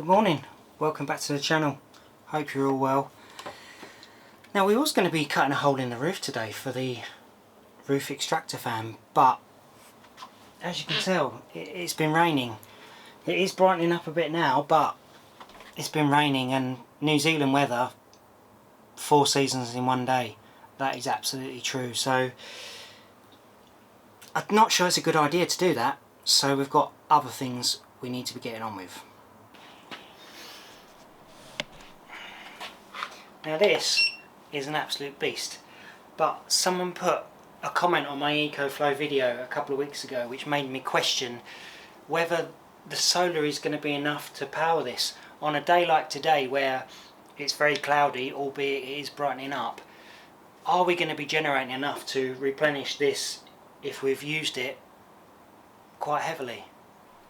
Good morning, welcome back to the channel. Hope you're all well. Now we was going to be cutting a hole in the roof today for the roof extractor fan, but as you can tell it's been raining. It is brightening up a bit now, but it's been raining, and New Zealand weather, 4 seasons in one day. That is absolutely true. So I'm not sure it's a good idea to do that, so we've got other things we need to be getting on with. Now this is an absolute beast, but someone put a comment on my EcoFlow video a couple of weeks ago which made me question whether the solar is going to be enough to power this on a day like today where it's very cloudy, albeit it is brightening up. Are we going to be generating enough to replenish this if we've used it quite heavily?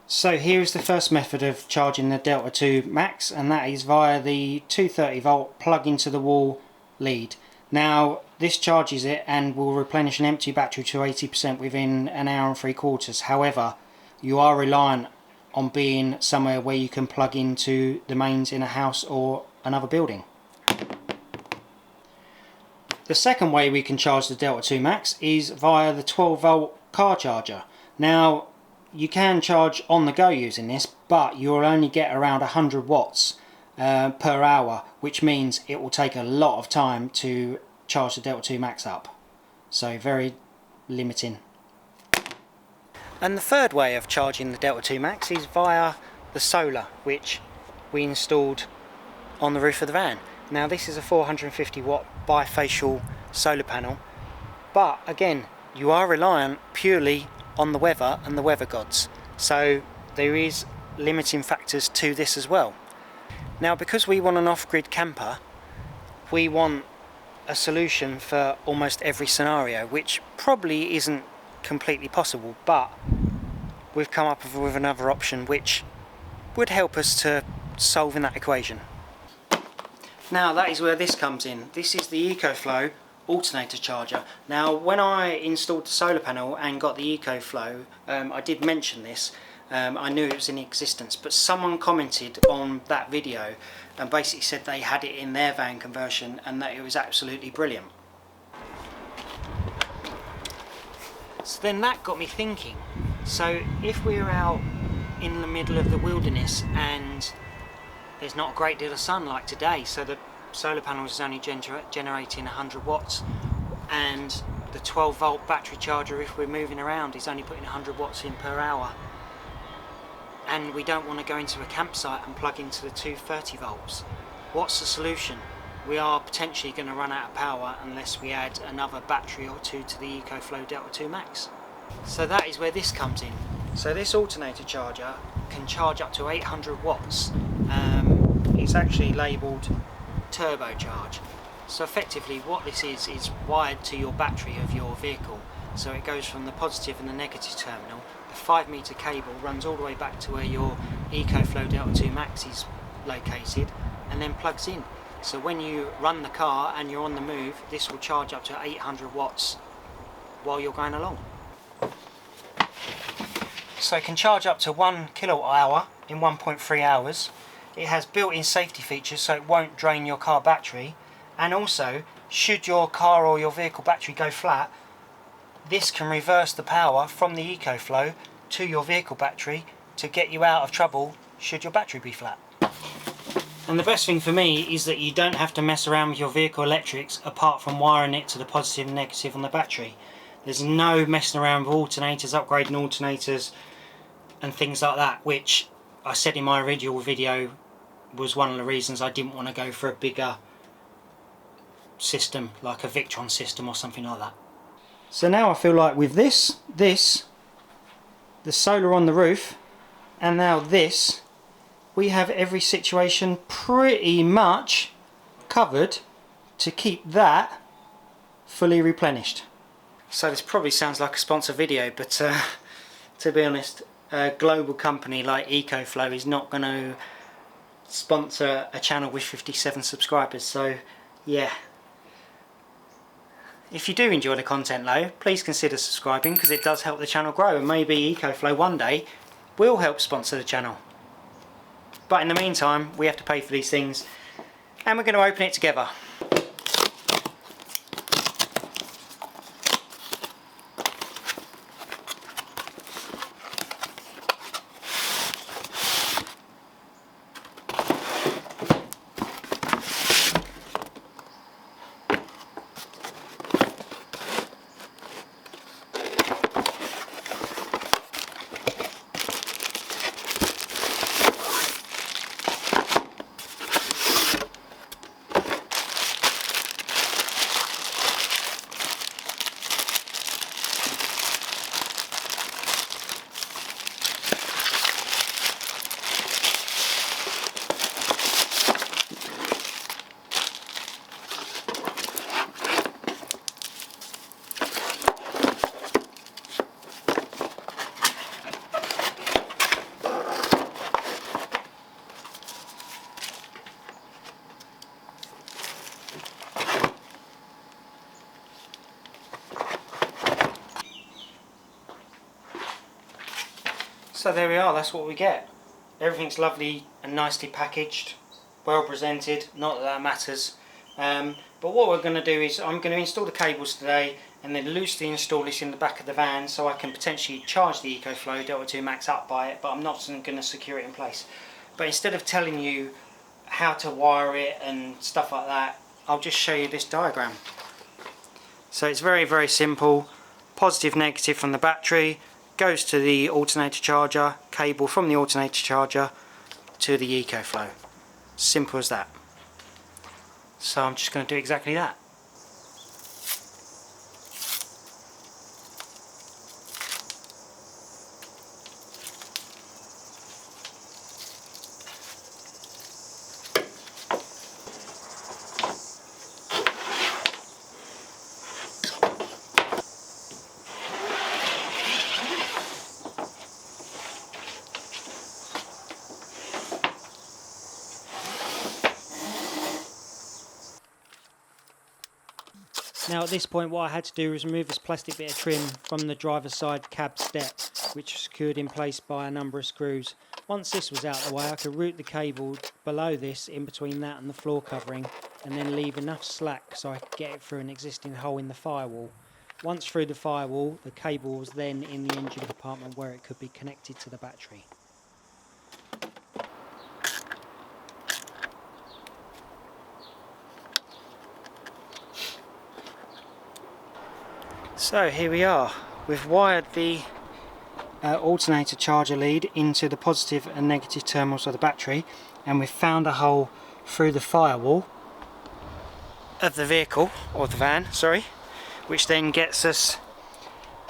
So here's the first method of charging the Delta 2 Max, and that is via the 230 volt plug into the wall lead. Now this charges it and will replenish an empty battery to 80% within an hour and 3/4. However, you are reliant on being somewhere where you can plug into the mains in a house or another building. The second way we can charge the Delta 2 Max is via the 12 volt car charger. Now you can charge on the go using this, but you'll only get around 100 watts per hour, which means it will take a lot of time to charge the Delta 2 Max up. So very limiting. And the third way of charging the Delta 2 Max is via the solar, which we installed on the roof of the van. Now this is a 450 watt bifacial solar panel, but again you are reliant purely on the weather and the weather gods, so there is limiting factors to this as well. Now because we want an off-grid camper, we want a solution for almost every scenario, which probably isn't completely possible, but we've come up with another option which would help us to solving that equation. Now that is where this comes in. This is the EcoFlow Alternator charger. Now when I installed the solar panel and got the EcoFlow, I did mention this. I knew it was in existence, but someone commented on that video and basically said they had it in their van conversion and that it was absolutely brilliant. So then that got me thinking, so if we're out in the middle of the wilderness and there's not a great deal of sun like today, so the solar panel is only generating 100 watts, and the 12 volt battery charger, if we're moving around, is only putting 100 watts in per hour, and we don't want to go into a campsite and plug into the 230 volts. What's the solution? We are potentially going to run out of power unless we add another battery or two to the EcoFlow Delta 2 Max. So that is where this comes in. So this alternator charger can charge up to 800 watts. It's actually labelled turbocharge. So effectively what this is wired to your battery of your vehicle. So it goes from the positive and the negative terminal. The 5-metre cable runs all the way back to where your EcoFlow Delta 2 Max is located and then plugs in. So when you run the car and you're on the move, this will charge up to 800 watts while you're going along. So it can charge up to 1 kilowatt hour in 1.3 hours. It has built-in safety features so it won't drain your car battery, and also should your car or your vehicle battery go flat, this can reverse the power from the EcoFlow to your vehicle battery to get you out of trouble should your battery be flat. And the best thing for me is that you don't have to mess around with your vehicle electrics apart from wiring it to the positive and negative on the battery. There's no messing around with alternators, upgrading alternators and things like that, which I said in my original video was one of the reasons I didn't want to go for a bigger system like a Victron system or something like that. So now I feel like with this, the solar on the roof, and now this, we have every situation pretty much covered to keep that fully replenished. So this probably sounds like a sponsor video, but to be honest, a global company like EcoFlow is not going to sponsor a channel with 57 subscribers, so yeah. If you do enjoy the content though, please consider subscribing because it does help the channel grow, and maybe EcoFlow one day will help sponsor the channel. But in the meantime, we have to pay for these things, and we're going to open it together. So there we are, that's what we get. Everything's lovely and nicely packaged, well presented, not that that matters. But what we're going to do is I'm going to install the cables today and then loosely install this in the back of the van so I can potentially charge the EcoFlow Delta 2 Max up by it, but I'm not going to secure it in place. But instead of telling you how to wire it and stuff like that, I'll just show you this diagram. So it's very, very simple. Positive, negative from the battery goes to the alternator charger, cable from the alternator charger to the EcoFlow. Simple as that. So I'm just going to do exactly that. Now at this point what I had to do was remove this plastic bit of trim from the driver's side cab step, which was secured in place by a number of screws. Once this was out of the way, I could route the cable below this in between that and the floor covering, and then leave enough slack so I could get it through an existing hole in the firewall. Once through the firewall, the cable was then in the engine compartment where it could be connected to the battery. So here we are, we've wired the alternator charger lead into the positive and negative terminals of the battery, and we've found a hole through the firewall of the vehicle, or the van, sorry, which then gets us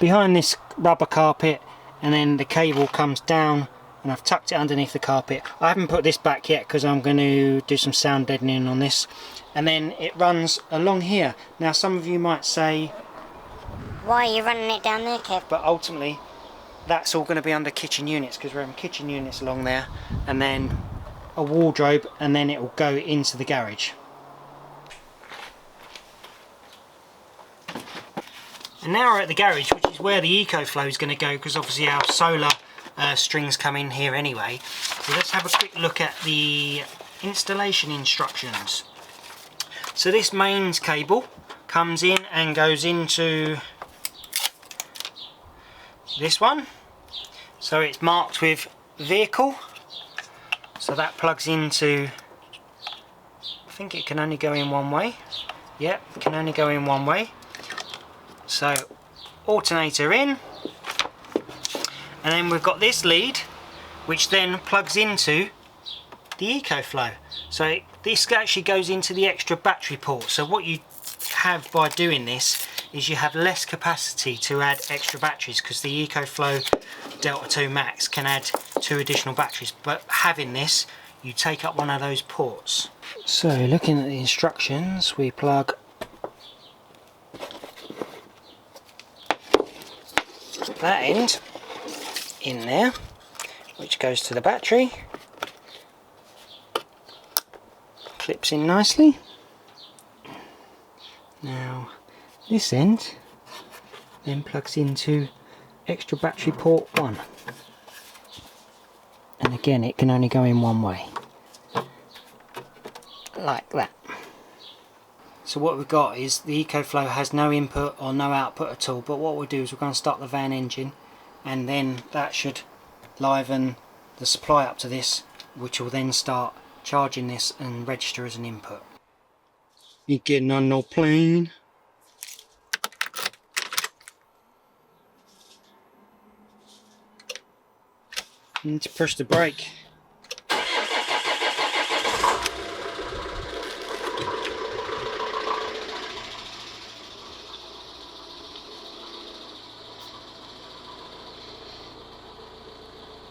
behind this rubber carpet, and then the cable comes down and I've tucked it underneath the carpet. I haven't put this back yet because I'm going to do some sound deadening on this, and then it runs along here. Now some of you might say, why are you running it down there, Kev? But ultimately that's all going to be under kitchen units, because we're having kitchen units along there, and then a wardrobe, and then it will go into the garage. And now we're at the garage, which is where the EcoFlow is going to go, because obviously our solar strings come in here anyway. So let's have a quick look at the installation instructions. So this mains cable comes in and goes into this one, so it's marked with vehicle, so that plugs into, I think it can only go in one way. Yep, it can only go in one way. So alternator in, and then we've got this lead which then plugs into the EcoFlow. So this actually goes into the extra battery port. So what you have by doing this is you have less capacity to add extra batteries, because the EcoFlow Delta 2 Max can add 2 additional batteries, but having this, you take up one of those ports. So looking at the instructions, we plug that end in there, which goes to the battery, clips in nicely. Now this end then plugs into extra battery port 1, and again it can only go in one way. like that. So what we've got is the EcoFlow has no input or no output at all, but what we'll do is we're going to start the van engine, and then that should liven the supply up to this, which will then start charging this and register as an input. You getting on no plane? You need to push the brake.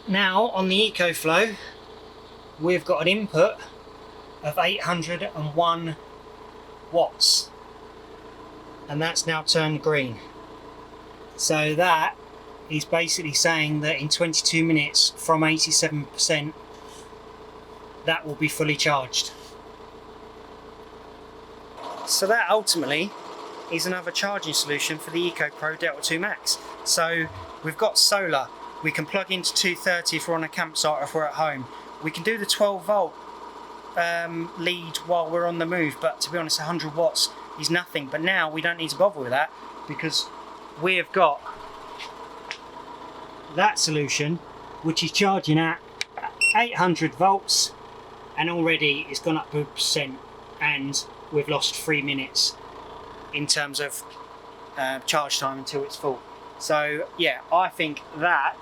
Now on the EcoFlow we've got an input of 801 watts, and that's now turned green. So that is basically saying that in 22 minutes from 87% that will be fully charged. So that ultimately is another charging solution for the EcoPro Delta 2 Max. So we've got solar, we can plug into 230 if we're on a campsite or if we're at home. We can do the 12 volt lead while we're on the move, but to be honest 100 watts is nothing. But now we don't need to bother with that because we have got that solution which is charging at 800 volts, and already it's gone up to percent, and we've lost 3 minutes in terms of charge time until it's full. So yeah, I think that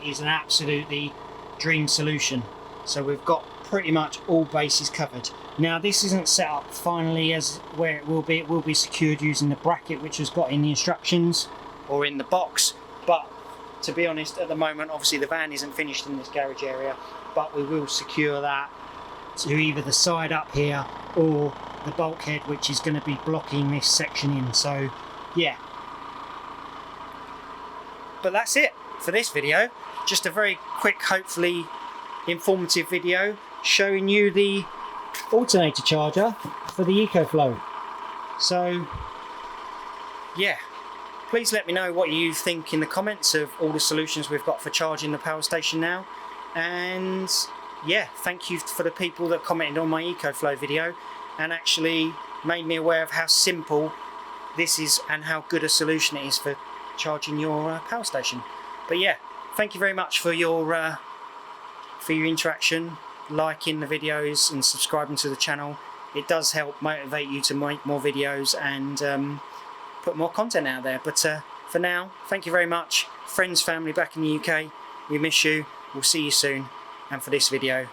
is an absolutely dream solution. So we've got pretty much all bases covered. Now this isn't set up finally as where it will be secured using the bracket which has got in the instructions or in the box, but to be honest at the moment obviously the van isn't finished in this garage area, but we will secure that to either the side up here or the bulkhead which is going to be blocking this section in. So yeah, but that's it for this video. Just a very quick, hopefully informative video showing you the alternator charger for the EcoFlow. So yeah, please let me know what you think in the comments of all the solutions we've got for charging the power station now. And yeah, thank you for the people that commented on my EcoFlow video and actually made me aware of how simple this is and how good a solution it is for charging your power station. But yeah, thank you very much for your interaction, liking the videos and subscribing to the channel. It does help motivate you to make more videos and put more content out there. But for now, thank you very much. Friends, family back in the UK, we miss you. We'll see you soon. And for this video,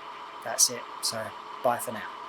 that's it. So bye for now.